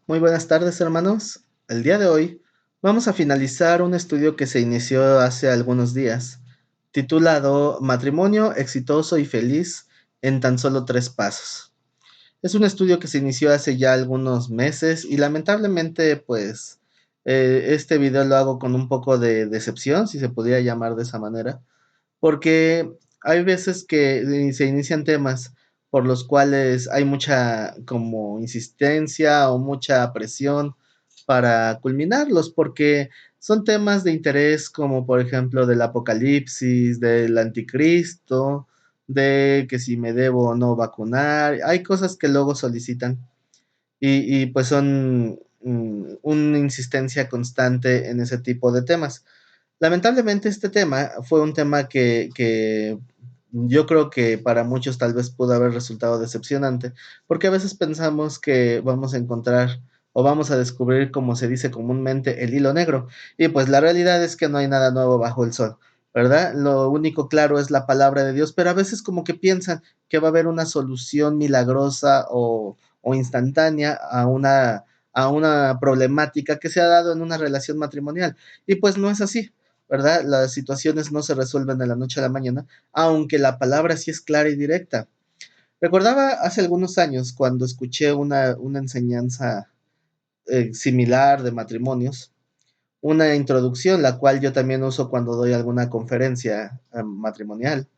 Muy buenas tardes, hermanos. El día de hoy vamos a finalizar un estudio que se inició hace algunos días, titulado Matrimonio exitoso y feliz en tan solo 3 pasos. Es un estudio que se inició hace ya algunos meses y lamentablemente, pues, este video lo hago con un poco de decepción, si se pudiera llamar de esa manera, porque hay veces que se inician temas por los cuales hay mucha como insistencia o mucha presión para culminarlos, porque son temas de interés como por ejemplo del apocalipsis, del anticristo, de que si me debo o no vacunar, hay cosas que luego solicitan y pues son una insistencia constante en ese tipo de temas. Lamentablemente este tema fue un tema que yo creo que para muchos tal vez pudo haber resultado decepcionante, porque a veces pensamos que vamos a encontrar o vamos a descubrir, como se dice comúnmente, el hilo negro. Y pues la realidad es que no hay nada nuevo bajo el sol, ¿verdad? Lo único claro es la palabra de Dios, pero a veces como que piensan que va a haber una solución milagrosa o instantánea a una problemática que se ha dado en una relación matrimonial. Y pues no es así. ¿Verdad? Las situaciones no se resuelven de la noche a la mañana, aunque la palabra sí es clara y directa. Recordaba hace algunos años cuando escuché una enseñanza similar de matrimonios, una introducción, la cual yo también uso cuando doy alguna conferencia matrimonial,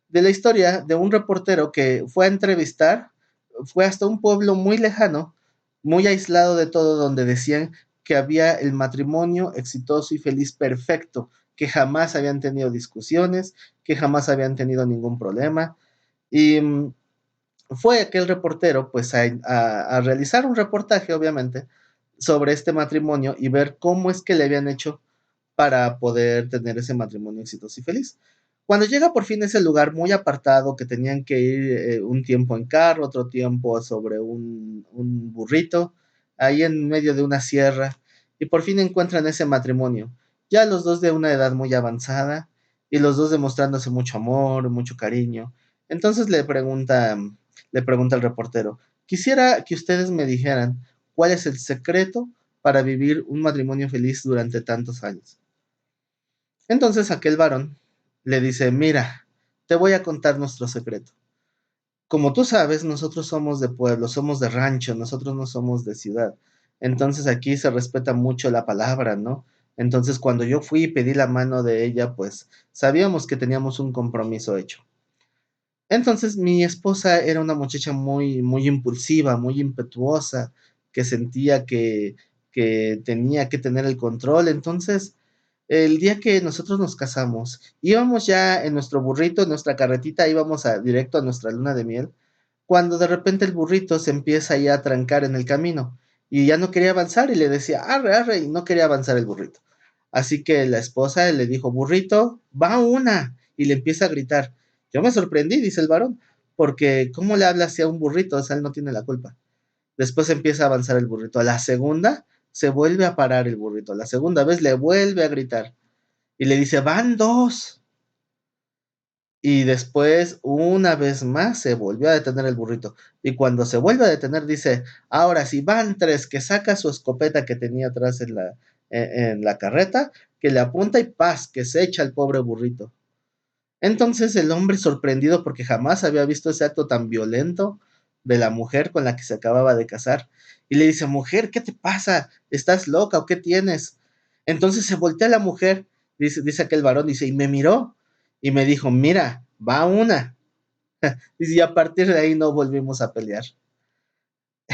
de la historia de un reportero que fue a entrevistar, fue hasta un pueblo muy lejano, muy aislado de todo, donde decían que había el matrimonio exitoso y feliz perfecto, que jamás habían tenido discusiones, que jamás habían tenido ningún problema. Y fue aquel reportero pues a realizar un reportaje, obviamente, sobre este matrimonio y ver cómo es que le habían hecho para poder tener ese matrimonio exitoso y feliz. Cuando llega por fin a ese lugar muy apartado, que tenían que ir un tiempo en carro, otro tiempo sobre un burrito, ahí en medio de una sierra, y por fin encuentran ese matrimonio, ya los dos de una edad muy avanzada, y los dos demostrándose mucho amor, mucho cariño. Entonces le pregunta al reportero, quisiera que ustedes me dijeran cuál es el secreto para vivir un matrimonio feliz durante tantos años. Entonces aquel varón le dice, mira, te voy a contar nuestro secreto. Como tú sabes, nosotros somos de pueblo, somos de rancho, nosotros no somos de ciudad. Entonces aquí se respeta mucho la palabra, ¿no? Entonces cuando yo fui y pedí la mano de ella, pues sabíamos que teníamos un compromiso hecho. Entonces mi esposa era una muchacha muy, muy impulsiva, muy impetuosa, que sentía que tenía que tener el control. Entonces el día que nosotros nos casamos, íbamos ya en nuestro burrito, en nuestra carretita, íbamos directo a nuestra luna de miel, cuando de repente el burrito se empieza ya a trancar en el camino y ya no quería avanzar y le decía, arre, arre, y no quería avanzar el burrito. Así que la esposa le dijo, burrito, va una, y le empieza a gritar. Yo me sorprendí, dice el varón, porque ¿cómo le habla así a un burrito? O sea, él no tiene la culpa. Después empieza a avanzar el burrito. A la segunda se vuelve a parar el burrito. La segunda vez le vuelve a gritar y le dice, van dos. Y después, una vez más, se volvió a detener el burrito. Y cuando se vuelve a detener, dice, ahora sí, van tres, que saca su escopeta que tenía atrás en la carreta, que le apunta y paz, que se echa al pobre burrito. Entonces el hombre, sorprendido porque jamás había visto ese acto tan violento de la mujer con la que se acababa de casar, y le dice, mujer, ¿qué te pasa? ¿Estás loca o qué tienes? Entonces se voltea la mujer, dice aquel varón, dice, y me miró y me dijo, mira, va una. Y a partir de ahí no volvimos a pelear.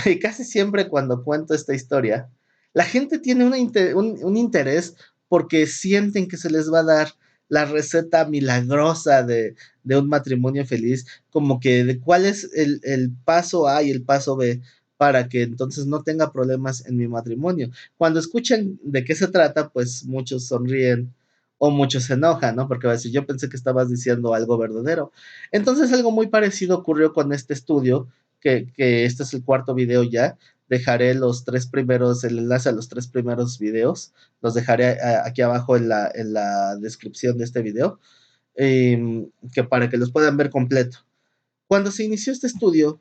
Y casi siempre cuando cuento esta historia, la gente tiene un interés porque sienten que se les va a dar la receta milagrosa de un matrimonio feliz, como que de cuál es el paso A y el paso B para que entonces no tenga problemas en mi matrimonio. Cuando escuchan de qué se trata, pues muchos sonríen o muchos se enojan, ¿no? Porque va a decir, yo pensé que estabas diciendo algo verdadero. Entonces algo muy parecido ocurrió con este estudio que este es el cuarto video ya. Dejaré los tres primeros, el enlace a los tres primeros videos, los dejaré aquí abajo en la descripción de este video, que para que los puedan ver completo. Cuando se inició este estudio,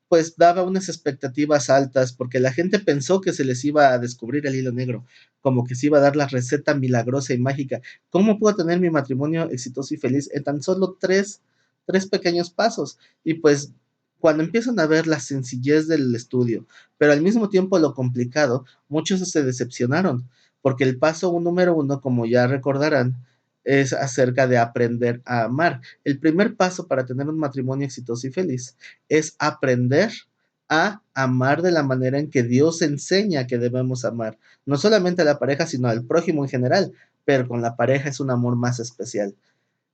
pues daba unas expectativas altas porque la gente pensó que se les iba a descubrir el hilo negro, como que se iba a dar la receta milagrosa y mágica. ¿Cómo puedo tener mi matrimonio exitoso y feliz en tan solo tres pequeños pasos? Y pues cuando empiezan a ver la sencillez del estudio, pero al mismo tiempo lo complicado, muchos se decepcionaron, porque el paso número uno, como ya recordarán, es acerca de aprender a amar. El primer paso para tener un matrimonio exitoso y feliz es aprender a amar de la manera en que Dios enseña que debemos amar. No solamente a la pareja, sino al prójimo en general, pero con la pareja es un amor más especial.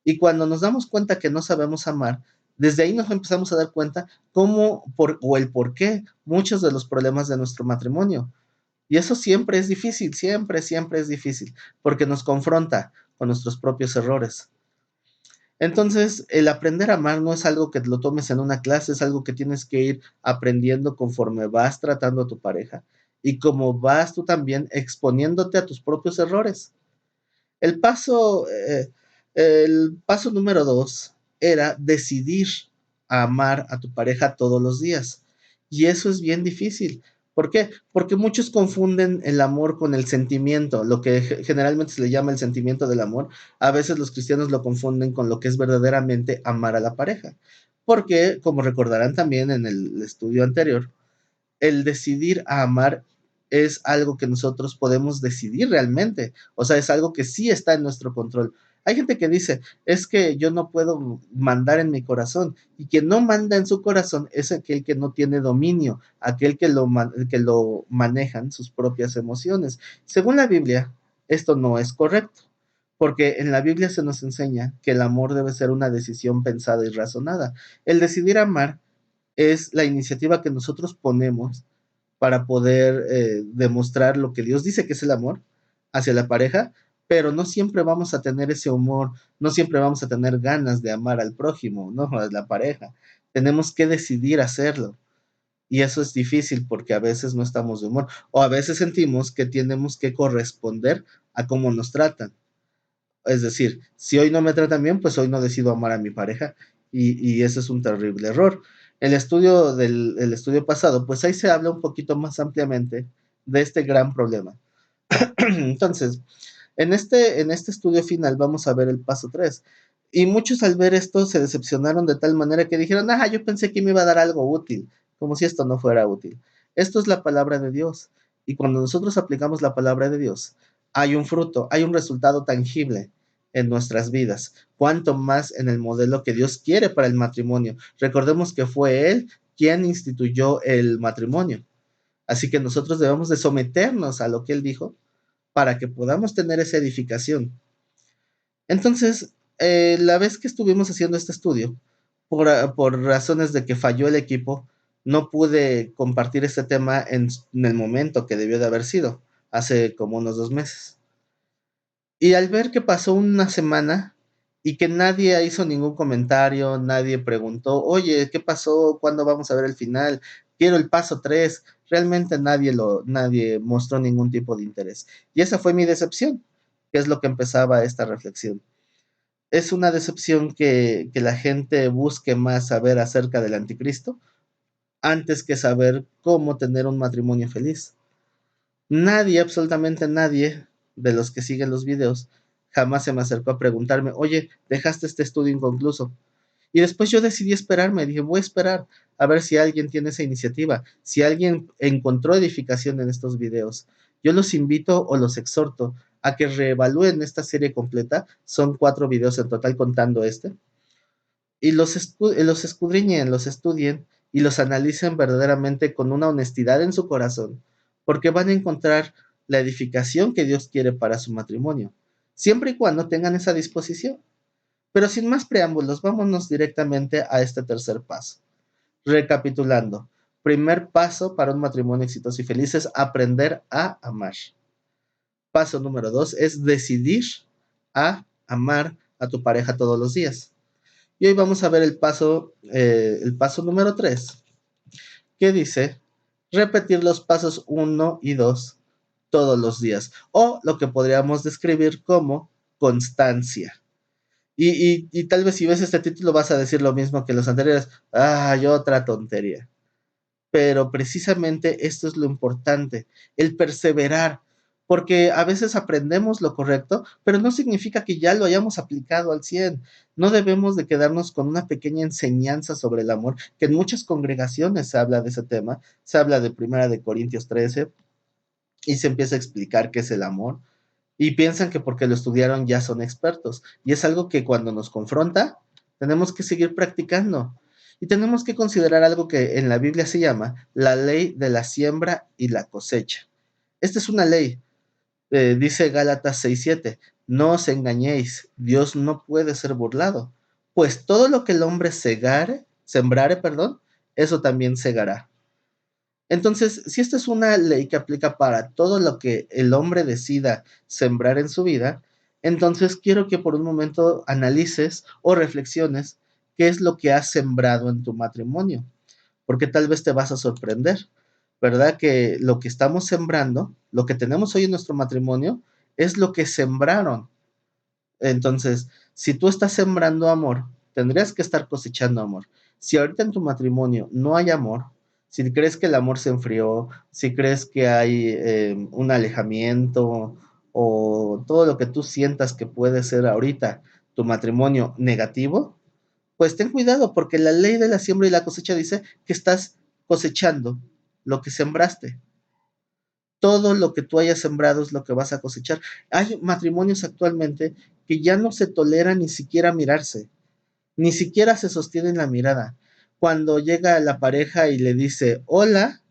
Y cuando nos damos cuenta que no sabemos amar, desde ahí nos empezamos a dar cuenta o el por qué muchos de los problemas de nuestro matrimonio. Y eso siempre es difícil, siempre es difícil, porque nos confronta con nuestros propios errores. Entonces, el aprender a amar no es algo que lo tomes en una clase, es algo que tienes que ir aprendiendo conforme vas tratando a tu pareja y como vas tú también exponiéndote a tus propios errores. El paso, el paso número 2 era decidir amar a tu pareja todos los días. Y eso es bien difícil. ¿Por qué? Porque muchos confunden el amor con el sentimiento, lo que generalmente se le llama el sentimiento del amor. A veces los cristianos lo confunden con lo que es verdaderamente amar a la pareja. Porque, como recordarán también en el estudio anterior, el decidir a amar es algo que nosotros podemos decidir realmente. O sea, es algo que sí está en nuestro control. Hay gente que dice, es que yo no puedo mandar en mi corazón. Y quien no manda en su corazón es aquel que no tiene dominio, aquel que lo manejan sus propias emociones. Según la Biblia, esto no es correcto. Porque en la Biblia se nos enseña que el amor debe ser una decisión pensada y razonada. El decidir amar es la iniciativa que nosotros ponemos para poder demostrar lo que Dios dice que es el amor hacia la pareja, pero no siempre vamos a tener ese humor, no siempre vamos a tener ganas de amar al prójimo, ¿no? A la pareja. Tenemos que decidir hacerlo. Y eso es difícil porque a veces no estamos de humor o a veces sentimos que tenemos que corresponder a cómo nos tratan. Es decir, si hoy no me tratan bien, pues hoy no decido amar a mi pareja y ese es un terrible error. El estudio pasado, pues ahí se habla un poquito más ampliamente de este gran problema. Entonces, en este estudio final vamos a ver el paso 3. Y muchos al ver esto se decepcionaron de tal manera que dijeron, yo pensé que me iba a dar algo útil, como si esto no fuera útil. Esto es la palabra de Dios. Y cuando nosotros aplicamos la palabra de Dios, hay un fruto, hay un resultado tangible en nuestras vidas. Cuanto más en el modelo que Dios quiere para el matrimonio. Recordemos que fue Él quien instituyó el matrimonio. Así que nosotros debemos de someternos a lo que Él dijo para que podamos tener esa edificación. Entonces, la vez que estuvimos haciendo este estudio, por razones de que falló el equipo, no pude compartir este tema en el momento que debió de haber sido, hace como unos 2 meses. Y al ver que pasó una semana y que nadie hizo ningún comentario, nadie preguntó, oye, ¿qué pasó? ¿Cuándo vamos a ver el final? Quiero el paso 3. Realmente nadie mostró ningún tipo de interés. Y esa fue mi decepción, que es lo que empezaba esta reflexión. Es una decepción que la gente busque más saber acerca del anticristo antes que saber cómo tener un matrimonio feliz. Nadie, absolutamente nadie de los que siguen los videos, jamás se me acercó a preguntarme, oye, dejaste este estudio inconcluso. Y después yo decidí esperarme, dije, voy a esperar a ver si alguien tiene esa iniciativa, si alguien encontró edificación en estos videos. Yo los invito o los exhorto a que reevalúen esta serie completa, son 4 videos en total contando este, y los escudriñen, los estudien y los analicen verdaderamente con una honestidad en su corazón, porque van a encontrar la edificación que Dios quiere para su matrimonio, siempre y cuando tengan esa disposición. Pero sin más preámbulos, vámonos directamente a este tercer paso. Recapitulando, primer paso para un matrimonio exitoso y feliz es aprender a amar. Paso número 2 es decidir a amar a tu pareja todos los días. Y hoy vamos a ver el paso número 3, que dice repetir los pasos 1 y 2 todos los días, o lo que podríamos describir como constancia. Y tal vez si ves este título vas a decir lo mismo que los anteriores, ¡ay, otra tontería! pero precisamente esto es lo importante, el perseverar, porque a veces aprendemos lo correcto, pero no significa que ya lo hayamos aplicado al 100. No debemos de quedarnos con una pequeña enseñanza sobre el amor, que en muchas congregaciones se habla de ese tema, se habla de Primera de Corintios 13 y se empieza a explicar qué es el amor, y piensan que porque lo estudiaron ya son expertos. Y es algo que cuando nos confronta, tenemos que seguir practicando. Y tenemos que considerar algo que en la Biblia se llama la ley de la siembra y la cosecha. Esta es una ley, dice Gálatas 6:7, no os engañéis, Dios no puede ser burlado, pues todo lo que el hombre sembrare, perdón, eso también segará. Entonces, si esta es una ley que aplica para todo lo que el hombre decida sembrar en su vida, entonces quiero que por un momento analices o reflexiones qué es lo que has sembrado en tu matrimonio, porque tal vez te vas a sorprender, ¿verdad? Que lo que estamos sembrando, lo que tenemos hoy en nuestro matrimonio, es lo que sembraron. Entonces, si tú estás sembrando amor, tendrías que estar cosechando amor. Si ahorita en tu matrimonio no hay amor, si crees que el amor se enfrió, si crees que hay un alejamiento o todo lo que tú sientas que puede ser ahorita tu matrimonio negativo, pues ten cuidado porque la ley de la siembra y la cosecha dice que estás cosechando lo que sembraste. Todo lo que tú hayas sembrado es lo que vas a cosechar. Hay matrimonios actualmente que ya no se toleran ni siquiera mirarse, ni siquiera se sostienen la mirada. Cuando llega la pareja y le dice hola,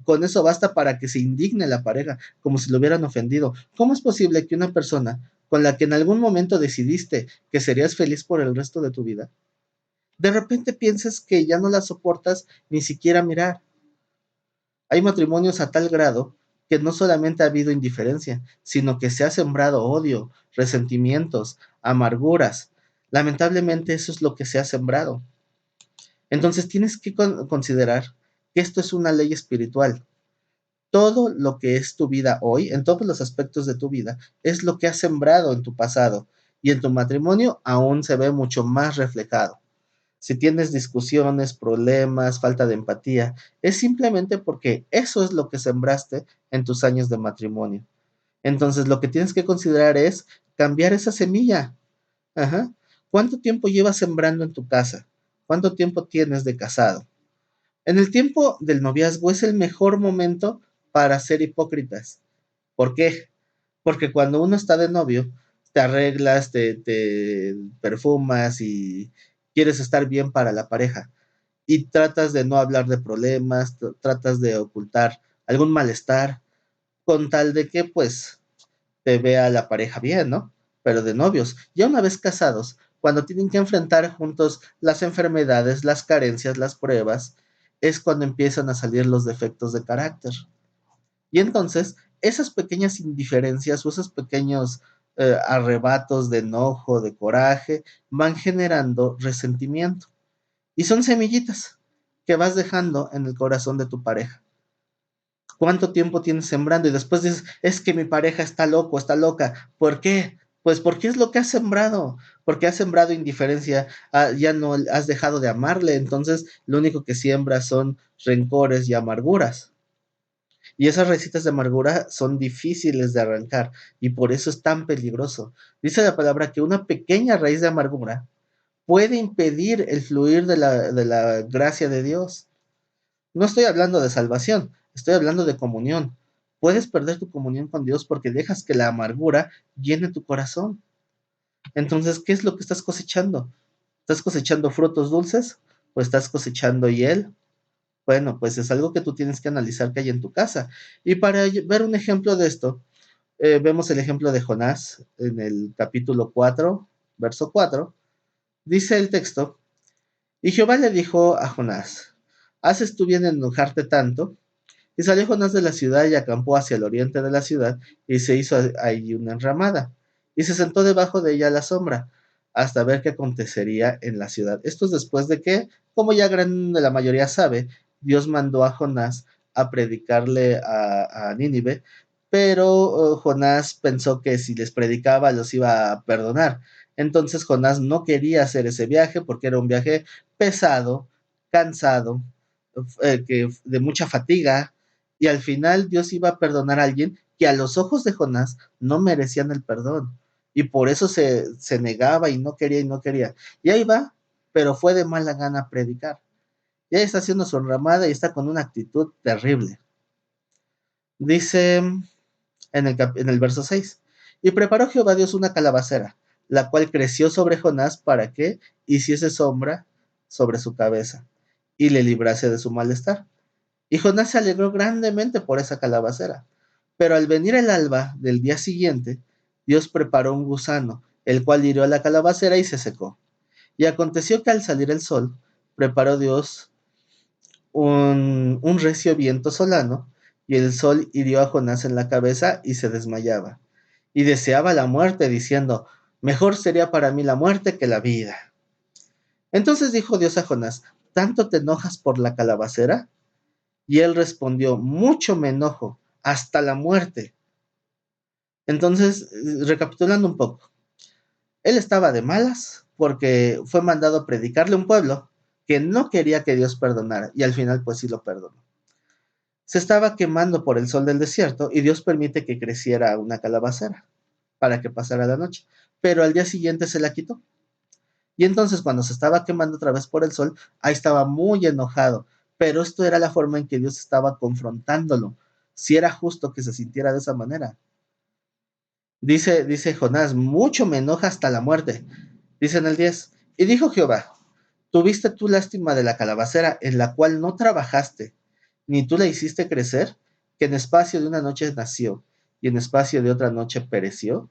con eso basta para que se indigne la pareja, como si lo hubieran ofendido. ¿Cómo es posible que una persona con la que en algún momento decidiste que serías feliz por el resto de tu vida, de repente pienses que ya no la soportas ni siquiera mirar? Hay matrimonios a tal grado que no solamente ha habido indiferencia, sino que se ha sembrado odio, resentimientos, amarguras. Lamentablemente eso es lo que se ha sembrado. Entonces tienes que considerar que esto es una ley espiritual. Todo lo que es tu vida hoy, en todos los aspectos de tu vida, es lo que has sembrado en tu pasado. Y en tu matrimonio aún se ve mucho más reflejado. Si tienes discusiones, problemas, falta de empatía, es simplemente porque eso es lo que sembraste en tus años de matrimonio. Entonces, lo que tienes que considerar es cambiar esa semilla. Ajá. ¿Cuánto tiempo llevas sembrando en tu casa? ¿Cuánto tiempo tienes de casado? En el tiempo del noviazgo es el mejor momento para ser hipócritas. ¿Por qué? Porque cuando uno está de novio, te arreglas, te perfumas y quieres estar bien para la pareja. Y tratas de no hablar de problemas, tratas de ocultar algún malestar, con tal de que pues te vea la pareja bien, ¿no? Pero de novios, ya una vez casados, cuando tienen que enfrentar juntos las enfermedades, las carencias, las pruebas, es cuando empiezan a salir los defectos de carácter. Y entonces, esas pequeñas indiferencias o esos pequeños arrebatos de enojo, de coraje, van generando resentimiento. Y son semillitas que vas dejando en el corazón de tu pareja. ¿Cuánto tiempo tienes sembrando? Y después dices, es que mi pareja está loco, está loca. ¿Por qué? Pues porque es lo que has sembrado, porque has sembrado indiferencia, ya no has dejado de amarle, entonces lo único que siembras son rencores y amarguras. Y esas raíces de amargura son difíciles de arrancar y por eso es tan peligroso. Dice la palabra que una pequeña raíz de amargura puede impedir el fluir de la gracia de Dios. No estoy hablando de salvación, estoy hablando de comunión. Puedes perder tu comunión con Dios porque dejas que la amargura llene tu corazón. Entonces, ¿qué es lo que estás cosechando? ¿Estás cosechando frutos dulces o estás cosechando hiel? Bueno, pues es algo que tú tienes que analizar que hay en tu casa. Y para ver un ejemplo de esto, vemos el ejemplo de Jonás en el capítulo 4, verso 4. Dice el texto, y Jehová le dijo a Jonás, ¿haces tú bien en enojarte tanto? Y salió Jonás de la ciudad y acampó hacia el oriente de la ciudad y se hizo allí una enramada y se sentó debajo de ella a la sombra hasta ver qué acontecería en la ciudad. Esto es después de que, como ya la mayoría sabe, Dios mandó a Jonás a predicarle a Nínive, pero Jonás pensó que si les predicaba los iba a perdonar. Entonces Jonás no quería hacer ese viaje porque era un viaje pesado, cansado, de mucha fatiga, y al final Dios iba a perdonar a alguien que a los ojos de Jonás no merecían el perdón. Y por eso se negaba y no quería y no quería. Y ahí va, pero fue de mala gana a predicar. Y ahí está haciendo su enramada y está con una actitud terrible. Dice en el verso 6, y preparó Jehová Dios una calabacera, la cual creció sobre Jonás para que hiciese sombra sobre su cabeza y le librase de su malestar. Y Jonás se alegró grandemente por esa calabacera. Pero al venir el alba del día siguiente, Dios preparó un gusano, el cual hirió a la calabacera y se secó. Y aconteció que al salir el sol, preparó Dios un recio viento solano, y el sol hirió a Jonás en la cabeza y se desmayaba. Y deseaba la muerte, diciendo, mejor sería para mí la muerte que la vida. Entonces dijo Dios a Jonás, ¿tanto te enojas por la calabacera? Y él respondió, mucho me enojo, hasta la muerte. Entonces, recapitulando un poco, él estaba de malas porque fue mandado a predicarle a un pueblo que no quería que Dios perdonara, y al final pues sí lo perdonó. Se estaba quemando por el sol del desierto y Dios permite que creciera una calabacera para que pasara la noche, pero al día siguiente se la quitó. Y entonces cuando se estaba quemando otra vez por el sol, ahí estaba muy enojado, pero esto era la forma en que Dios estaba confrontándolo, si era justo que se sintiera de esa manera. Dice Jonás, mucho me enoja hasta la muerte. Dice en el 10, y dijo Jehová, ¿tuviste tú lástima de la calabacera en la cual no trabajaste, ni tú la hiciste crecer, que en espacio de una noche nació, y en espacio de otra noche pereció?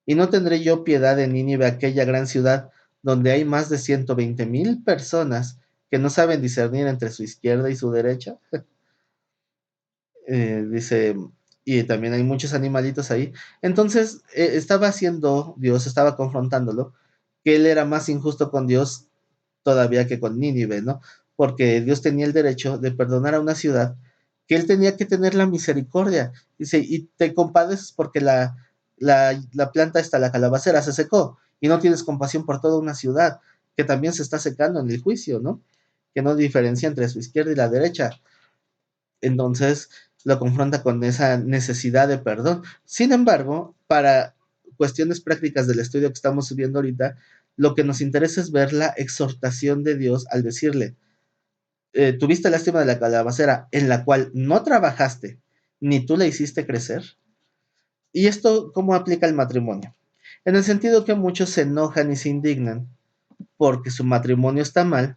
¿Y no tendré yo piedad de Nínive, aquella gran ciudad, donde hay más de 120,000 personas que no saben discernir entre su izquierda y su derecha? Dice, y también hay muchos animalitos ahí. Entonces, estaba haciendo, Dios estaba confrontándolo, que él era más injusto con Dios todavía que con Nínive, ¿no? Porque Dios tenía el derecho de perdonar a una ciudad que él tenía que tener la misericordia. Dice, y te compadeces porque la planta esta, la calabacera, se secó, y no tienes compasión por toda una ciudad que también se está secando en el juicio, ¿no? Que no diferencia entre su izquierda y la derecha. Entonces lo confronta con esa necesidad de perdón. Sin embargo, para cuestiones prácticas del estudio que estamos viendo ahorita, lo que nos interesa es ver la exhortación de Dios al decirle, tuviste lástima de la calabacera en la cual no trabajaste, ni tú la hiciste crecer. ¿Y esto cómo aplica el matrimonio? En el sentido que muchos se enojan y se indignan porque su matrimonio está mal,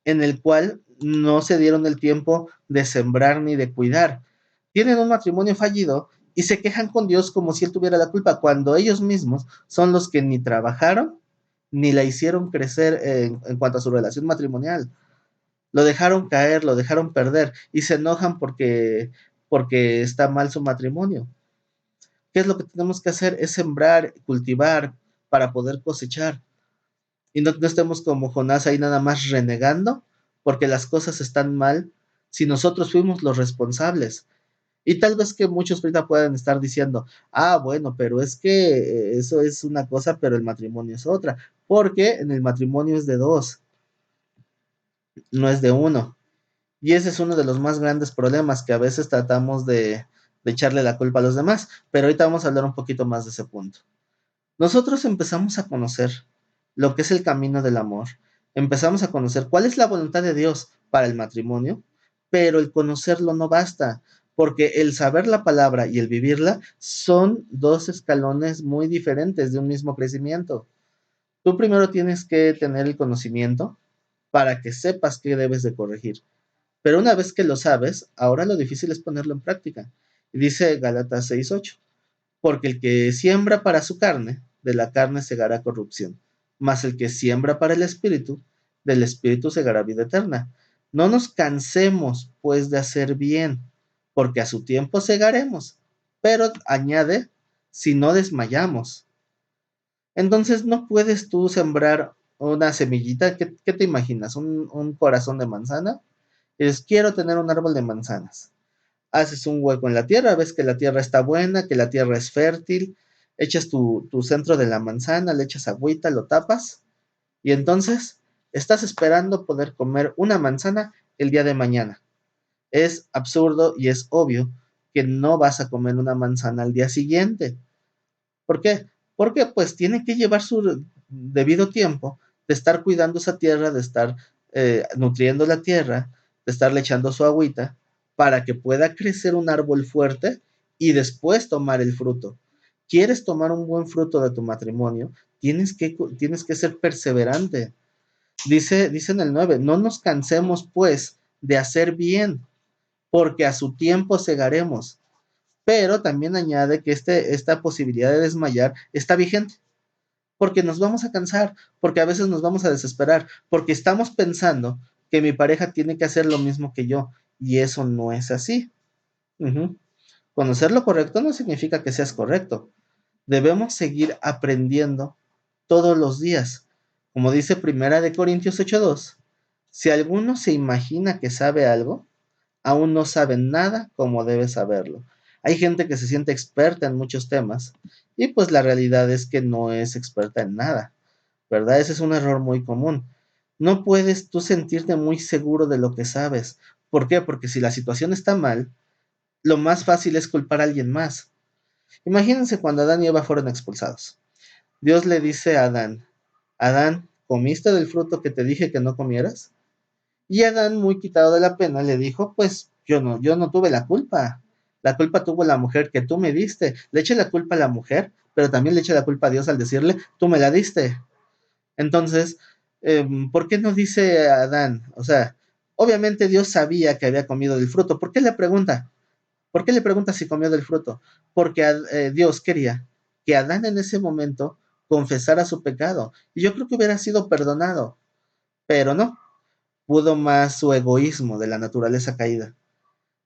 en el cual no se dieron el tiempo de sembrar ni de cuidar. Tienen un matrimonio fallido y se quejan con Dios como si él tuviera la culpa, cuando ellos mismos son los que ni trabajaron ni la hicieron crecer en cuanto a su relación matrimonial. Lo dejaron caer, lo dejaron perder y se enojan porque está mal su matrimonio. ¿Qué es lo que tenemos que hacer? Es sembrar, cultivar para poder cosechar. Y no estemos como Jonás ahí nada más renegando porque las cosas están mal si nosotros fuimos los responsables. Y tal vez que muchos ahorita puedan estar diciendo, ah, bueno, pero es que eso es una cosa, pero el matrimonio es otra, porque en el matrimonio es de dos, no es de uno. Y ese es uno de los más grandes problemas que a veces tratamos de echarle la culpa a los demás, pero ahorita vamos a hablar un poquito más de ese punto. Nosotros empezamos a conocer lo que es el camino del amor, empezamos a conocer cuál es la voluntad de Dios para el matrimonio, pero el conocerlo no basta, porque el saber la palabra y el vivirla son dos escalones muy diferentes de un mismo crecimiento. Tú primero tienes que tener el conocimiento para que sepas qué debes de corregir, pero una vez que lo sabes, ahora lo difícil es ponerlo en práctica. Y dice Gálatas 6:8, porque el que siembra para su carne, de la carne segará corrupción, mas el que siembra para el espíritu, del espíritu segará vida eterna. No nos cansemos, pues, de hacer bien, porque a su tiempo segaremos. Pero añade, si no desmayamos. Entonces no puedes tú sembrar una semillita. ¿Qué te imaginas? ¿Un corazón de manzana? Es, quiero tener un árbol de manzanas. Haces un hueco en la tierra, ves que la tierra está buena, que la tierra es fértil, echas tu centro de la manzana, le echas agüita, lo tapas, y entonces estás esperando poder comer una manzana el día de mañana. Es absurdo y es obvio que no vas a comer una manzana al día siguiente. ¿Por qué? Porque pues tiene que llevar su debido tiempo de estar cuidando esa tierra, de estar nutriendo la tierra, de estarle echando su agüita, para que pueda crecer un árbol fuerte y después tomar el fruto. ¿Quieres tomar un buen fruto de tu matrimonio? Tienes que ser perseverante. Dice en el 9, no nos cansemos pues de hacer bien, porque a su tiempo segaremos. Pero también añade que esta posibilidad de desmayar está vigente, porque nos vamos a cansar, porque a veces nos vamos a desesperar, porque estamos pensando que mi pareja tiene que hacer lo mismo que yo, y eso no es así. Ujú. Conocer lo correcto no significa que seas correcto. Debemos seguir aprendiendo todos los días. Como dice Primera de Corintios 8:2, si alguno se imagina que sabe algo, aún no sabe nada como debe saberlo. Hay gente que se siente experta en muchos temas y pues la realidad es que no es experta en nada, ¿verdad? Ese es un error muy común. No puedes tú sentirte muy seguro de lo que sabes. ¿Por qué? Porque si la situación está mal, lo más fácil es culpar a alguien más. Imagínense cuando Adán y Eva fueron expulsados. Dios le dice a Adán, Adán, ¿comiste del fruto que te dije que no comieras? Y Adán, muy quitado de la pena, le dijo, pues yo no tuve la culpa. La culpa tuvo la mujer que tú me diste. Le eché la culpa a la mujer, pero también le eché la culpa a Dios al decirle, tú me la diste. Entonces, ¿por qué no dice Adán? O sea, obviamente Dios sabía que había comido del fruto. ¿Por qué le pregunta? ¿Por qué le pregunta si comió del fruto? Porque Dios quería que Adán en ese momento confesara su pecado. Y yo creo que hubiera sido perdonado, pero no, pudo más su egoísmo de la naturaleza caída.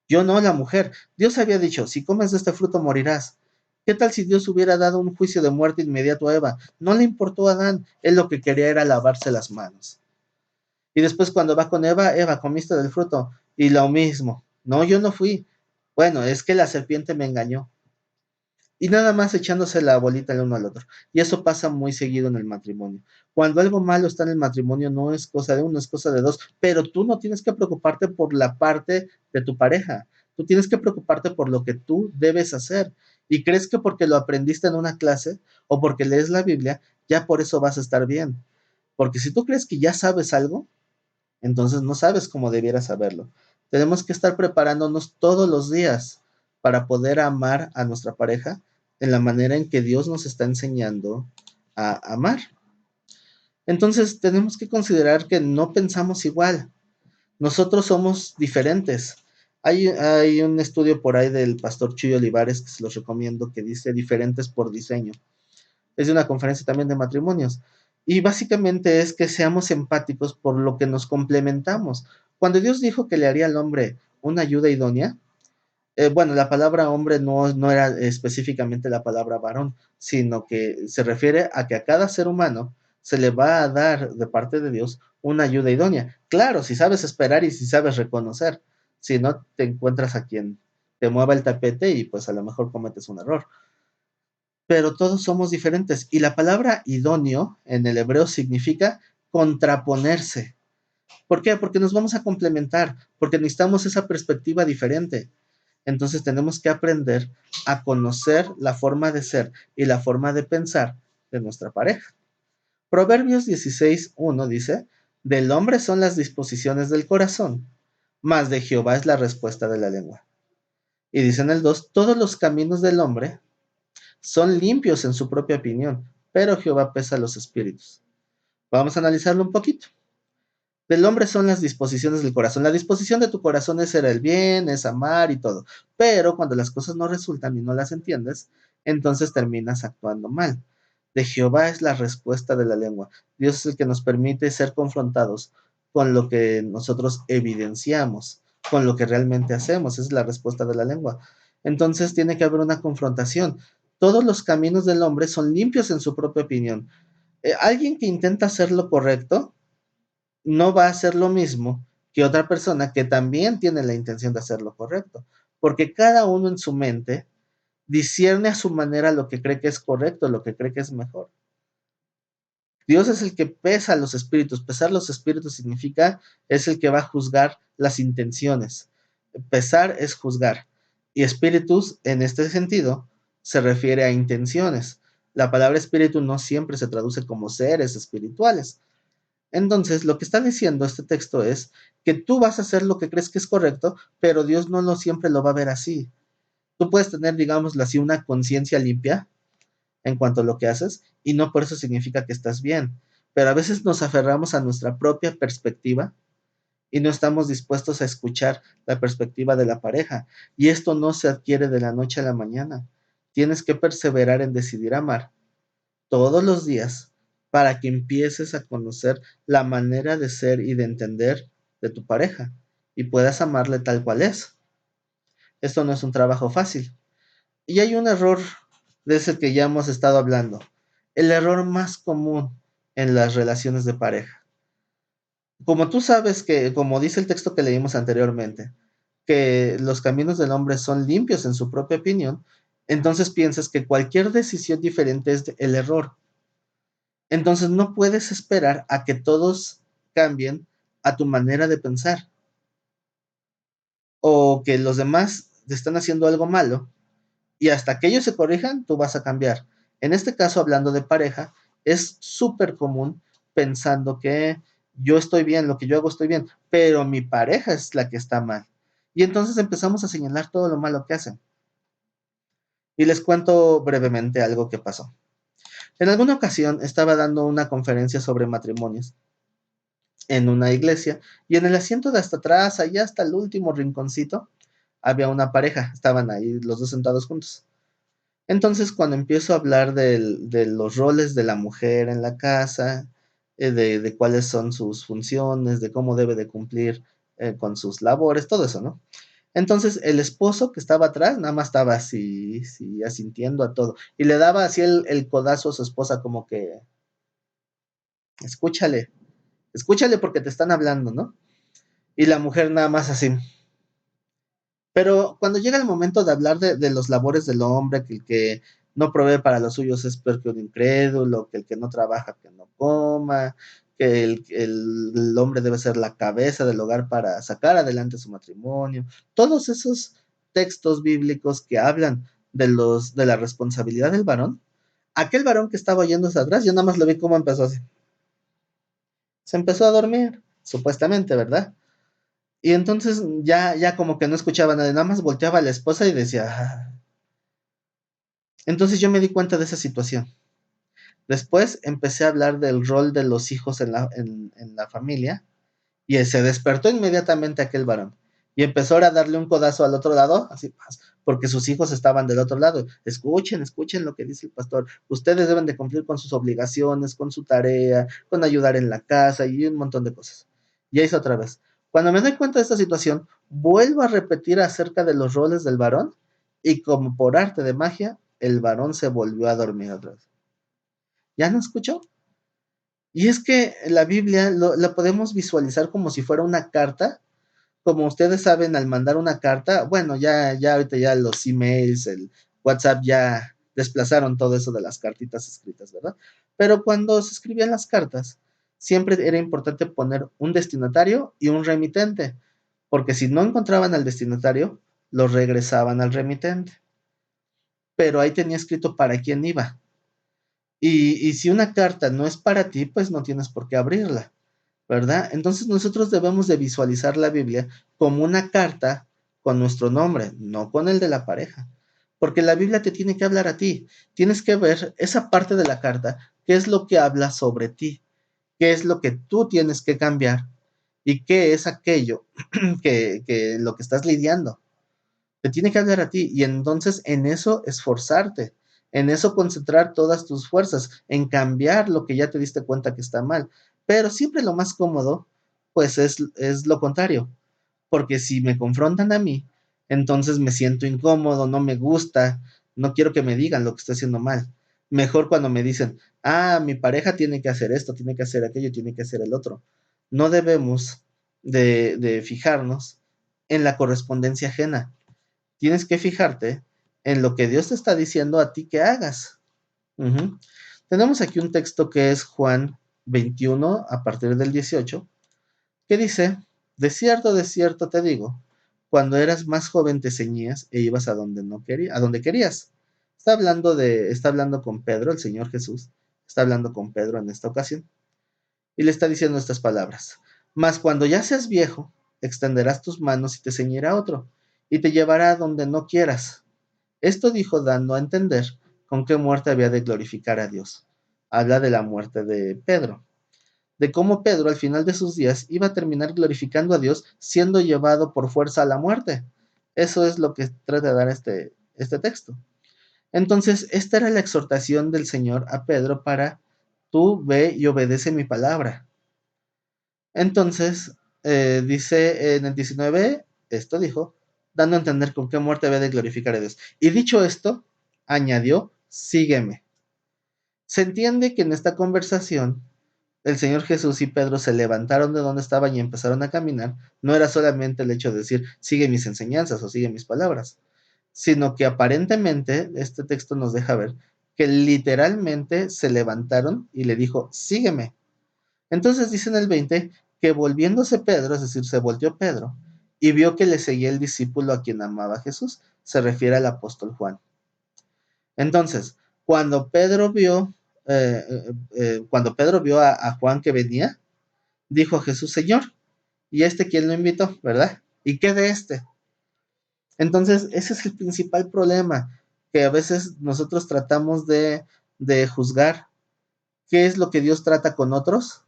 Yo no, la mujer. Dios había dicho, si comes de este fruto morirás. ¿Qué tal si Dios hubiera dado un juicio de muerte inmediato a Eva? No le importó a Adán, él lo que quería era lavarse las manos. Y después cuando va con Eva, Eva, comiste del fruto. Y lo mismo, no, yo no fui. Bueno, es que la serpiente me engañó. Y nada más echándose la bolita el uno al otro. Y eso pasa muy seguido en el matrimonio. Cuando algo malo está en el matrimonio, no es cosa de uno, es cosa de dos, pero tú no tienes que preocuparte por la parte de tu pareja. Tú tienes que preocuparte por lo que tú debes hacer. Y crees que porque lo aprendiste en una clase o porque lees la Biblia, ya por eso vas a estar bien. Porque si tú crees que ya sabes algo, entonces no sabes cómo debieras saberlo. Tenemos que estar preparándonos todos los días para poder amar a nuestra pareja en la manera en que Dios nos está enseñando a amar. Entonces tenemos que considerar que no pensamos igual. Nosotros somos diferentes. Hay un estudio por ahí del pastor Chuy Olivares que se los recomiendo que dice diferentes por diseño. Es de una conferencia también de matrimonios. Y básicamente es que seamos empáticos por lo que nos complementamos. Cuando Dios dijo que le haría al hombre una ayuda idónea, bueno, la palabra hombre no era específicamente la palabra varón, sino que se refiere a que a cada ser humano se le va a dar de parte de Dios una ayuda idónea. Claro, si sabes esperar y si sabes reconocer, si no te encuentras a quien te mueva el tapete y pues a lo mejor cometes un error, pero todos somos diferentes. Y la palabra idóneo en el hebreo significa contraponerse. ¿Por qué? Porque nos vamos a complementar, porque necesitamos esa perspectiva diferente. Entonces tenemos que aprender a conocer la forma de ser y la forma de pensar de nuestra pareja. Proverbios 16:1 dice, del hombre son las disposiciones del corazón, mas de Jehová es la respuesta de la lengua. Y dice en el 2, todos los caminos del hombre son limpios en su propia opinión, pero Jehová pesa los espíritus. Vamos a analizarlo un poquito. Del hombre son las disposiciones del corazón. La disposición de tu corazón es ser el bien, es amar y todo. Pero cuando las cosas no resultan y no las entiendes, entonces terminas actuando mal. De Jehová es la respuesta de la lengua. Dios es el que nos permite ser confrontados con lo que nosotros evidenciamos, con lo que realmente hacemos. Esa es la respuesta de la lengua. Entonces tiene que haber una confrontación. Todos los caminos del hombre son limpios en su propia opinión. Alguien que intenta hacer lo correcto no va a hacer lo mismo que otra persona que también tiene la intención de hacer lo correcto, porque cada uno en su mente discierne a su manera lo que cree que es correcto, lo que cree que es mejor. Dios es el que pesa los espíritus. Pesar los espíritus significa, es el que va a juzgar las intenciones. Pesar es juzgar. Y espíritus, en este sentido, se refiere a intenciones. La palabra espíritu no siempre se traduce como seres espirituales. Entonces, lo que está diciendo este texto es que tú vas a hacer lo que crees que es correcto, pero Dios no lo siempre lo va a ver así. Tú puedes tener, digámoslo así, una conciencia limpia en cuanto a lo que haces y no por eso significa que estás bien. Pero a veces nos aferramos a nuestra propia perspectiva y no estamos dispuestos a escuchar la perspectiva de la pareja. Y esto no se adquiere de la noche a la mañana. Tienes que perseverar en decidir amar todos los días para que empieces a conocer la manera de ser y de entender de tu pareja y puedas amarle tal cual es. Esto no es un trabajo fácil. Y hay un error de ese que ya hemos estado hablando. El error más común en las relaciones de pareja. Como tú sabes que, como dice el texto que leímos anteriormente, que los caminos del hombre son limpios en su propia opinión, entonces piensas que cualquier decisión diferente es el error. Entonces no puedes esperar a que todos cambien a tu manera de pensar o que los demás te están haciendo algo malo y hasta que ellos se corrijan, tú vas a cambiar. En este caso, hablando de pareja, es súper común pensando que yo estoy bien, lo que yo hago estoy bien, pero mi pareja es la que está mal. Y entonces empezamos a señalar todo lo malo que hacen. Y les cuento brevemente algo que pasó. En alguna ocasión estaba dando una conferencia sobre matrimonios en una iglesia y en el asiento de hasta atrás, allá hasta el último rinconcito, había una pareja, estaban ahí los dos sentados juntos. Entonces, cuando empiezo a hablar de los roles de la mujer en la casa, de cuáles son sus funciones, de cómo debe de cumplir con sus labores, todo eso, ¿no? Entonces, el esposo que estaba atrás, nada más estaba así, sí, asintiendo a todo. Y le daba así el codazo a su esposa como que, escúchale, escúchale porque te están hablando, ¿no? Y la mujer nada más así. Pero cuando llega el momento de hablar de los labores del hombre, que el que no provee para los suyos es peor que un incrédulo, que el que no trabaja que no coma, que el hombre debe ser la cabeza del hogar para sacar adelante su matrimonio. Todos esos textos bíblicos que hablan de la responsabilidad del varón, aquel varón que estaba yéndose atrás, yo nada más lo vi cómo empezó así. Se empezó a dormir, supuestamente, ¿verdad? Y entonces ya como que no escuchaba nada, nada más volteaba a la esposa y decía, "Ah". Entonces yo me di cuenta de esa situación. Después empecé a hablar del rol de los hijos en la familia y se despertó inmediatamente aquel varón. Y empezó ahora a darle un codazo al otro lado, así, porque sus hijos estaban del otro lado. Escuchen, escuchen lo que dice el pastor. Ustedes deben de cumplir con sus obligaciones, con su tarea, con ayudar en la casa y un montón de cosas. Ya hizo otra vez. Cuando me doy cuenta de esta situación, vuelvo a repetir acerca de los roles del varón y como por arte de magia, el varón se volvió a dormir otra vez. ¿Ya no escuchó? Y es que la Biblia la podemos visualizar como si fuera una carta. Como ustedes saben, al mandar una carta, bueno, ya ahorita ya los emails, el WhatsApp ya desplazaron todo eso de las cartitas escritas, ¿verdad? Pero cuando se escribían las cartas, siempre era importante poner un destinatario y un remitente, porque si no encontraban al destinatario, lo regresaban al remitente. Pero ahí tenía escrito para quién iba. Y si una carta no es para ti, pues no tienes por qué abrirla, ¿verdad? Entonces nosotros debemos de visualizar la Biblia como una carta con nuestro nombre, no con el de la pareja, porque la Biblia te tiene que hablar a ti, tienes que ver esa parte de la carta, qué es lo que habla sobre ti, qué es lo que tú tienes que cambiar y qué es aquello que lo que estás lidiando. Te tiene que hablar a ti y entonces en eso esforzarte, en eso concentrar todas tus fuerzas, en cambiar lo que ya te diste cuenta que está mal. Pero siempre lo más cómodo, pues es lo contrario, porque si me confrontan a mí, entonces me siento incómodo, no me gusta, no quiero que me digan lo que estoy haciendo mal. Mejor cuando me dicen, ah, mi pareja tiene que hacer esto, tiene que hacer aquello, tiene que hacer el otro. No debemos de fijarnos en la correspondencia ajena, tienes que fijarte en lo que Dios te está diciendo a ti que hagas. Ujú. Tenemos aquí un texto que es Juan 21, a partir del 18, que dice, de cierto te digo, cuando eras más joven te ceñías e ibas a donde no quería, a donde querías. Está hablando con Pedro, el Señor Jesús, está hablando con Pedro en esta ocasión, y le está diciendo estas palabras. Mas cuando ya seas viejo, extenderás tus manos y te ceñirá otro, y te llevará a donde no quieras. Esto dijo dando a entender con qué muerte había de glorificar a Dios. Habla de la muerte de Pedro, de cómo Pedro al final de sus días iba a terminar glorificando a Dios siendo llevado por fuerza a la muerte. Eso es lo que trata de dar este texto. Entonces, esta era la exhortación del Señor a Pedro para tú ve y obedece mi palabra. Entonces, dice en el 19, esto dijo, dando a entender con qué muerte había de glorificar a Dios. Y dicho esto, añadió, sígueme. Se entiende que en esta conversación el Señor Jesús y Pedro se levantaron de donde estaban y empezaron a caminar. No era solamente el hecho de decir, sigue mis enseñanzas o sigue mis palabras, sino que aparentemente este texto nos deja ver que literalmente se levantaron y le dijo, sígueme. Entonces dice en el 20 que volviéndose Pedro, es decir, se volteó Pedro y vio que le seguía el discípulo a quien amaba Jesús. Se refiere al apóstol Juan. Entonces, cuando Pedro vio a Juan que venía, dijo a Jesús, Señor, ¿y este quién lo invitó? ¿Verdad? ¿Y qué de este? Entonces, ese es el principal problema, que a veces nosotros tratamos de juzgar qué es lo que Dios trata con otros.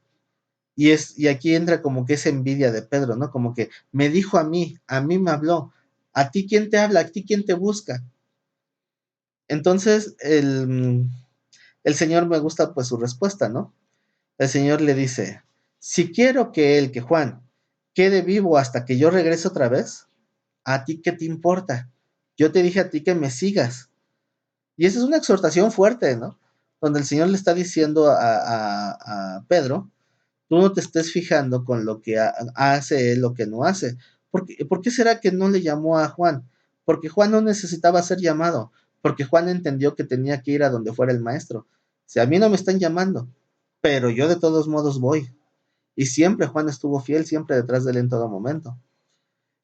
Y aquí entra como que esa envidia de Pedro, ¿no? Como que me dijo a mí me habló, a ti quién te habla, a ti quién te busca. Entonces, el Señor me gusta pues su respuesta, ¿no? El Señor le dice, si quiero que Juan, quede vivo hasta que yo regrese otra vez, ¿a ti qué te importa? Yo te dije a ti que me sigas. Y esa es una exhortación fuerte, ¿no? Donde el Señor le está diciendo a Pedro, tú no te estés fijando con lo que hace él, lo que no hace. ¿Por qué será que no le llamó a Juan? Porque Juan no necesitaba ser llamado, porque Juan entendió que tenía que ir a donde fuera el maestro. Si a mí no me están llamando, pero yo de todos modos voy. Y siempre Juan estuvo fiel, siempre detrás de él en todo momento.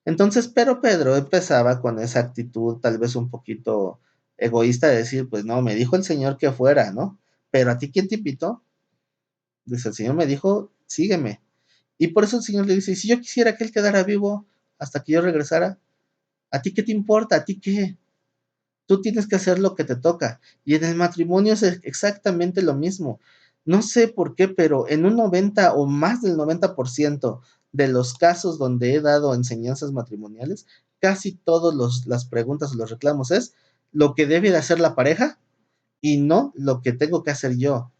Entonces, pero Pedro empezaba con esa actitud tal vez un poquito egoísta de decir, pues no, me dijo el Señor que fuera, ¿no? Pero a ti, ¿quién te invitó? Dice, el Señor me dijo, sígueme. Y por eso el Señor le dice, y si yo quisiera que él quedara vivo hasta que yo regresara, ¿a ti qué te importa? ¿A ti qué? Tú tienes que hacer lo que te toca. Y en el matrimonio es exactamente lo mismo. No sé por qué, pero en un 90 o más del 90% de los casos donde he dado enseñanzas matrimoniales, casi todas las preguntas o los reclamos es lo que debe de hacer la pareja y no lo que tengo que hacer yo.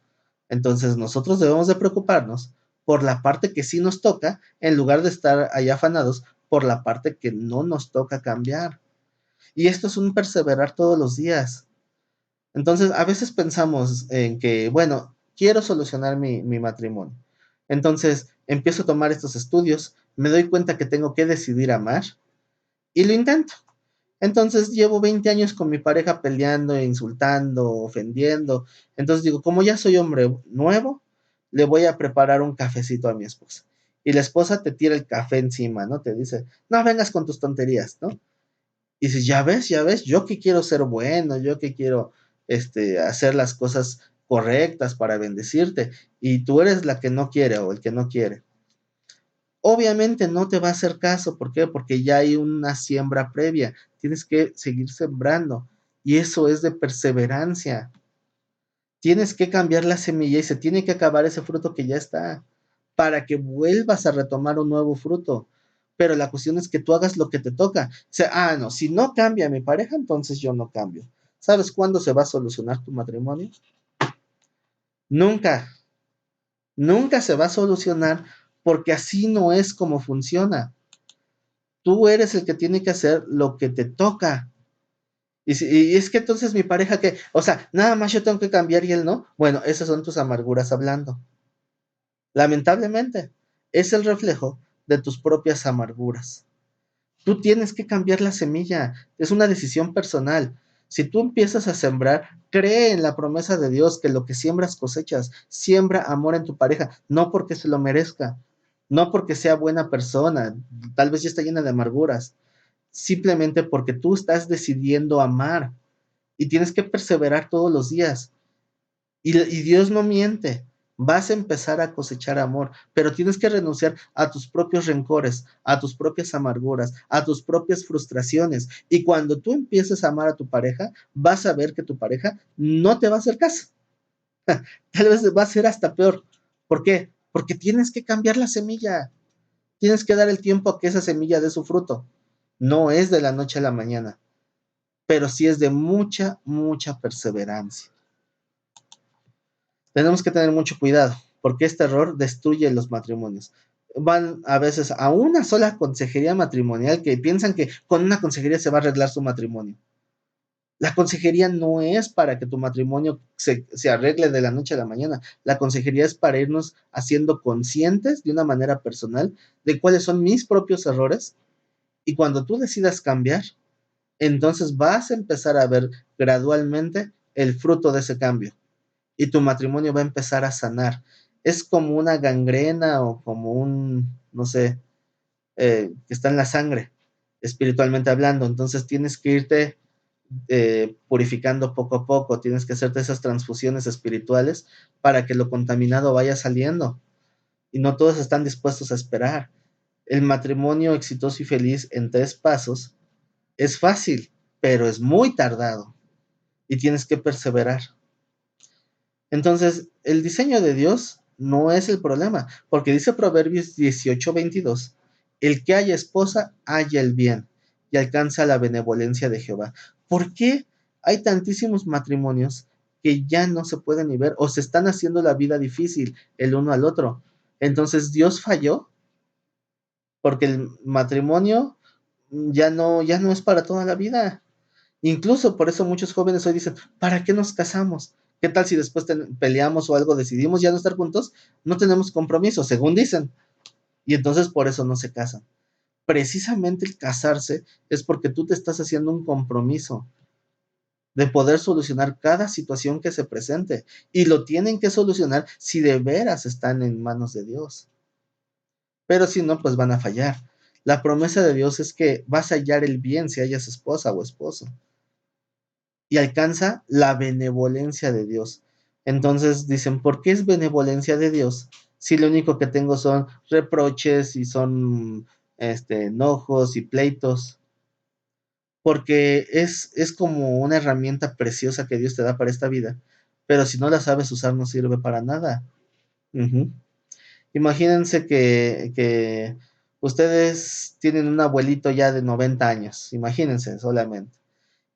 Entonces nosotros debemos de preocuparnos por la parte que sí nos toca en lugar de estar ahí afanados por la parte que no nos toca cambiar. Y esto es un perseverar todos los días. Entonces, a veces pensamos en que, bueno, quiero solucionar mi matrimonio. Entonces, empiezo a tomar estos estudios, me doy cuenta que tengo que decidir amar y lo intento. Entonces, llevo 20 años con mi pareja peleando, insultando, ofendiendo. Entonces digo, como ya soy hombre nuevo, le voy a preparar un cafecito a mi esposa. Y la esposa te tira el café encima, ¿no? Te dice, no vengas con tus tonterías, ¿no? Y dices, ya ves, yo que quiero ser bueno, yo que quiero hacer las cosas correctas para bendecirte, y tú eres la que no quiere o el que no quiere. Obviamente no te va a hacer caso, ¿por qué? Porque ya hay una siembra previa, tienes que seguir sembrando, y eso es de perseverancia. Tienes que cambiar la semilla y se tiene que acabar ese fruto que ya está, para que vuelvas a retomar un nuevo fruto. Pero la cuestión es que tú hagas lo que te toca. O sea, no, si no cambia mi pareja, entonces yo no cambio. ¿Sabes cuándo se va a solucionar tu matrimonio? Nunca, nunca se va a solucionar porque así no es como funciona. Tú eres el que tiene que hacer lo que te toca. Y es que entonces mi pareja que, o sea, nada más yo tengo que cambiar y él no. Bueno, esas son tus amarguras hablando. Lamentablemente, es el reflejo de tus propias amarguras. Tú tienes que cambiar la semilla, es una decisión personal. Si tú empiezas a sembrar, cree en la promesa de Dios que lo que siembras cosechas. Siembra amor en tu pareja, no porque se lo merezca, no porque sea buena persona, tal vez ya está llena de amarguras, simplemente porque tú estás decidiendo amar y tienes que perseverar todos los días. Y Dios no miente. Vas a empezar a cosechar amor, pero tienes que renunciar a tus propios rencores, a tus propias amarguras, a tus propias frustraciones. Y cuando tú empieces a amar a tu pareja, vas a ver que tu pareja no te va a hacer caso. Tal vez va a ser hasta peor. ¿Por qué? Porque tienes que cambiar la semilla. Tienes que dar el tiempo a que esa semilla dé su fruto. No es de la noche a la mañana, pero sí es de mucha, mucha perseverancia. Tenemos que tener mucho cuidado, porque este error destruye los matrimonios. Van a veces a una sola consejería matrimonial que piensan que con una consejería se va a arreglar su matrimonio. La consejería no es para que tu matrimonio se arregle de la noche a la mañana. La consejería es para irnos haciendo conscientes de una manera personal de cuáles son mis propios errores. Y cuando tú decidas cambiar, entonces vas a empezar a ver gradualmente el fruto de ese cambio y tu matrimonio va a empezar a sanar. Es como una gangrena o como un, no sé, que está en la sangre, espiritualmente hablando. Entonces tienes que irte purificando poco a poco, tienes que hacerte esas transfusiones espirituales para que lo contaminado vaya saliendo. Y no todos están dispuestos a esperar. El matrimonio exitoso y feliz en 3 pasos es fácil, pero es muy tardado y tienes que perseverar. Entonces, el diseño de Dios no es el problema, porque dice Proverbios 18:22, el que haya esposa, haya el bien y alcanza la benevolencia de Jehová. ¿Por qué hay tantísimos matrimonios que ya no se pueden ni ver o se están haciendo la vida difícil el uno al otro? Entonces, Dios falló porque el matrimonio ya no es para toda la vida. Incluso por eso muchos jóvenes hoy dicen, ¿para qué nos casamos? ¿Qué tal si después peleamos o algo, decidimos ya no estar juntos? No tenemos compromiso, según dicen. Y entonces por eso no se casan. Precisamente el casarse es porque tú te estás haciendo un compromiso de poder solucionar cada situación que se presente. Y lo tienen que solucionar si de veras están en manos de Dios. Pero si no, pues van a fallar. La promesa de Dios es que vas a hallar el bien si hayas esposa o esposo y alcanza la benevolencia de Dios. Entonces dicen, ¿por qué es benevolencia de Dios? Si lo único que tengo son reproches y son enojos y pleitos, porque es como una herramienta preciosa que Dios te da para esta vida, pero si no la sabes usar no sirve para nada. Ujú. Imagínense que ustedes tienen un abuelito ya de 90 años, imagínense solamente.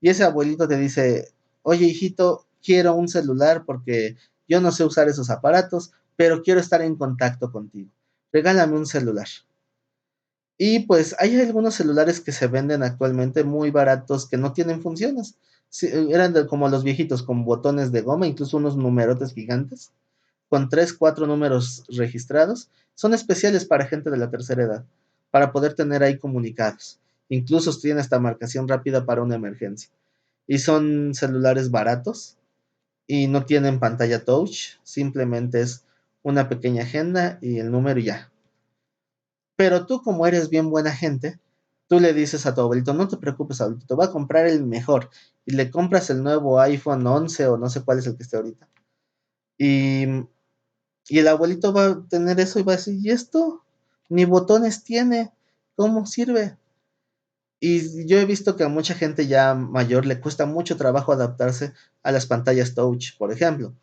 Y ese abuelito te dice, oye hijito, quiero un celular porque yo no sé usar esos aparatos, pero quiero estar en contacto contigo. Regálame un celular. Y pues hay algunos celulares que se venden actualmente muy baratos que no tienen funciones. Sí, eran como los viejitos con botones de goma, incluso unos numerotes gigantes, con 3, 4 números registrados. Son especiales para gente de la tercera edad, para poder tener ahí comunicados. Incluso tienen esta marcación rápida para una emergencia y son celulares baratos y no tienen pantalla touch, simplemente es una pequeña agenda y el número y ya. Pero tú como eres bien buena gente, tú le dices a tu abuelito, no te preocupes abuelito, te voy a comprar el mejor y le compras el nuevo iPhone 11 o no sé cuál es el que esté ahorita. Y, y el abuelito va a tener eso y va a decir, ¿y esto? Ni botones tiene, ¿cómo sirve? Y yo he visto que a mucha gente ya mayor le cuesta mucho trabajo adaptarse a las pantallas touch, por ejemplo.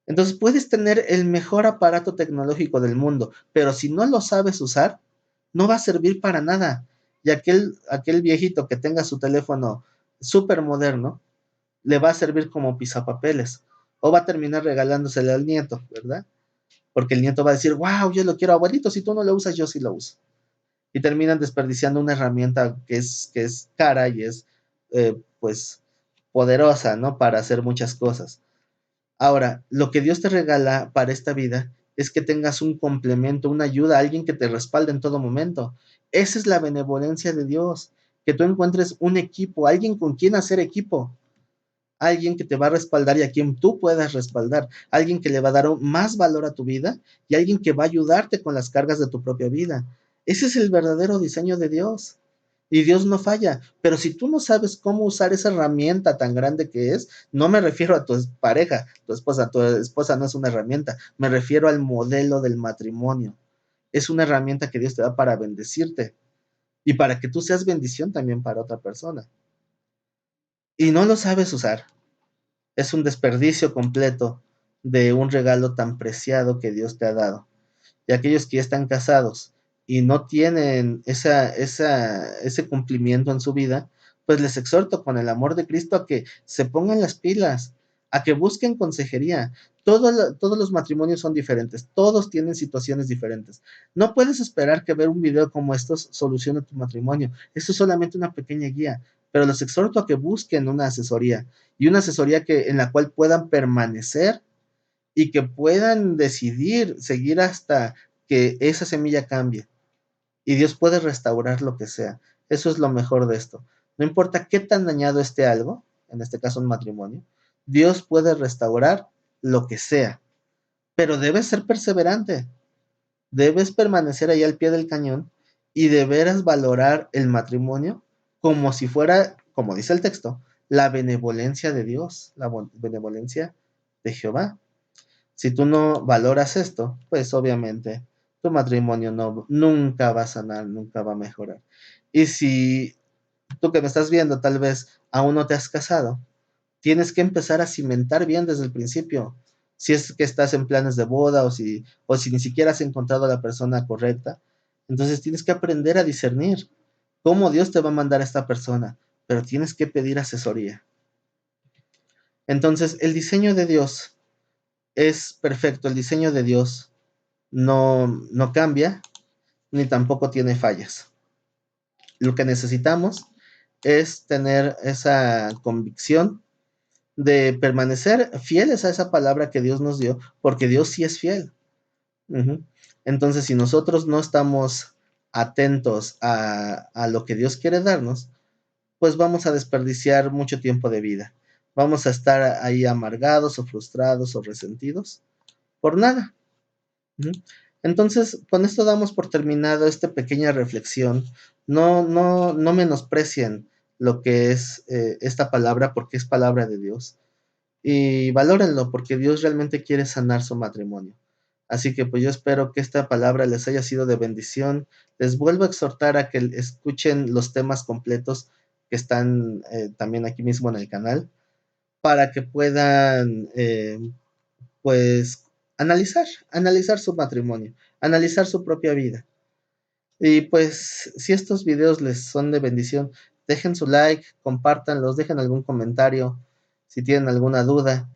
Entonces puedes tener el mejor aparato tecnológico del mundo, pero si no lo sabes usar, no va a servir para nada. Y aquel viejito que tenga su teléfono súper moderno, le va a servir como pisapapeles. O va a terminar regalándosele al nieto, ¿verdad? Porque el nieto va a decir, wow, yo lo quiero, abuelito, si tú no lo usas, yo sí lo uso y terminan desperdiciando una herramienta que es cara y es, pues, poderosa, ¿no? Para hacer muchas cosas. Ahora, lo que Dios te regala para esta vida es que tengas un complemento, una ayuda, alguien que te respalde en todo momento. Esa es la benevolencia de Dios, que tú encuentres un equipo, alguien con quien hacer equipo. alguien que te va a respaldar y a quien tú puedas respaldar, alguien que le va a dar más valor a tu vida y alguien que va a ayudarte con las cargas de tu propia vida. Ese es el verdadero diseño de Dios. Y Dios no falla, pero si tú no sabes cómo usar esa herramienta tan grande que es, no me refiero a tu pareja, tu esposa no es una herramienta, me refiero al modelo del matrimonio. Es una herramienta que Dios te da para bendecirte y para que tú seas bendición también para otra persona. Y no lo sabes usar. Es un desperdicio completo de un regalo tan preciado que Dios te ha dado. Y aquellos que ya están casados y no tienen ese cumplimiento en su vida, pues les exhorto con el amor de Cristo a que se pongan las pilas, a que busquen consejería. Todos los matrimonios son diferentes, todos tienen situaciones diferentes. No puedes esperar que ver un video como estos solucione tu matrimonio. Esto es solamente una pequeña guía, pero los exhorto a que busquen una asesoría y una asesoría en la cual puedan permanecer y que puedan decidir seguir hasta que esa semilla cambie. Y Dios puede restaurar lo que sea. Eso es lo mejor de esto. No importa qué tan dañado esté algo, en este caso un matrimonio, Dios puede restaurar lo que sea. Pero debes ser perseverante. Debes permanecer ahí al pie del cañón y de veras valorar el matrimonio como si fuera, como dice el texto, la benevolencia de Dios, la benevolencia de Jehová. Si tú no valoras esto, pues obviamente tu matrimonio nunca va a sanar, nunca va a mejorar. Y si tú que me estás viendo tal vez aún no te has casado, tienes que empezar a cimentar bien desde el principio. Si es que estás en planes de boda o si ni siquiera has encontrado a la persona correcta, entonces tienes que aprender a discernir cómo Dios te va a mandar a esta persona, pero tienes que pedir asesoría. Entonces, el diseño de Dios es perfecto, el diseño de Dios no cambia ni tampoco tiene fallas. Lo que necesitamos es tener esa convicción de permanecer fieles a esa palabra que Dios nos dio, porque Dios sí es fiel. Entonces, si nosotros no estamos atentos a lo que Dios quiere darnos, pues vamos a desperdiciar mucho tiempo de vida. Vamos a estar ahí amargados o frustrados o resentidos por nada. Entonces, con esto damos por terminado esta pequeña reflexión. No menosprecien lo que es esta palabra porque es palabra de Dios. Y valórenlo porque Dios realmente quiere sanar su matrimonio. Así que pues yo espero que esta palabra les haya sido de bendición. Les vuelvo a exhortar a que escuchen los temas completos que están también aquí mismo en el canal para que puedan pues analizar su matrimonio, analizar su propia vida. Y pues si estos videos les son de bendición, dejen su like, compártanlos, dejen algún comentario, si tienen alguna duda,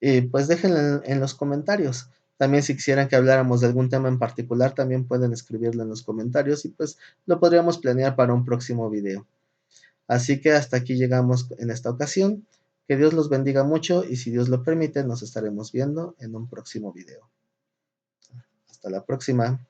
y pues déjenlo en los comentarios. También si quisieran que habláramos de algún tema en particular, también pueden escribirlo en los comentarios y pues lo podríamos planear para un próximo video. Así que hasta aquí llegamos en esta ocasión. Que Dios los bendiga mucho y si Dios lo permite, nos estaremos viendo en un próximo video. Hasta la próxima.